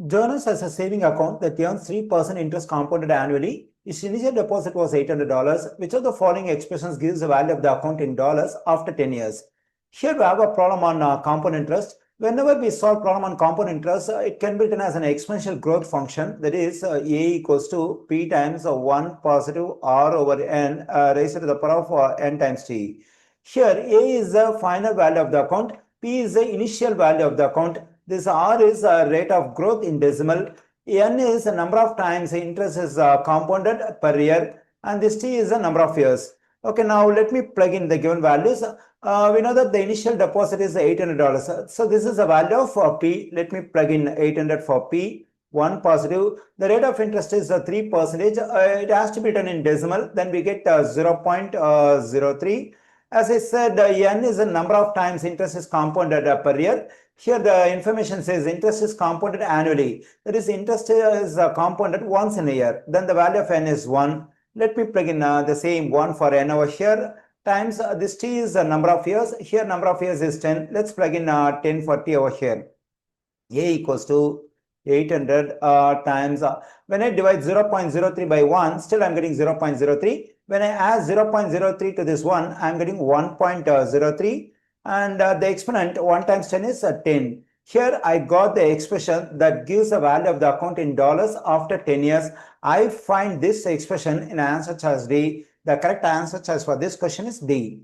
Jonas has a saving account that earns 3% interest compounded annually. His initial deposit was $800. Which of the following expressions gives the value of the account in dollars after 10 years? Here we have a problem on compound interest. Whenever we solve problem on compound interest, it can be written as an exponential growth function. That is, A equals to P times 1 positive R over N raised to the power of N times T. Here, A is the final value of the account. P is the initial value of the account. This R is a rate of growth in decimal. N is the number of times interest is compounded per year, and this T is the number of years. Okay, now let me plug in the given values. We know that the initial deposit is $800. So this is the value of P. Let me plug in 800 for P. 1 positive. The rate of interest is 3%. It has to be done in decimal. Then we get 0.03. As I said, N is the number of times interest is compounded per year. Here the information says interest is compounded annually. That is, interest is compounded once in a year. Then the value of N is 1. Let me plug in the same 1 for N over here. Times this T is the number of years. Here number of years is 10. Let's plug in 10 for T over here. A equals to 800 times, when I divide 0.03 by 1, still I'm getting 0.03. When I add 0.03 to this 1, I'm getting 1.03. And the exponent 1 times 10 is 10. Here I got the expression that gives the value of the account in dollars after 10 years. I find this expression in answer choice D. The correct answer choice for this question is D.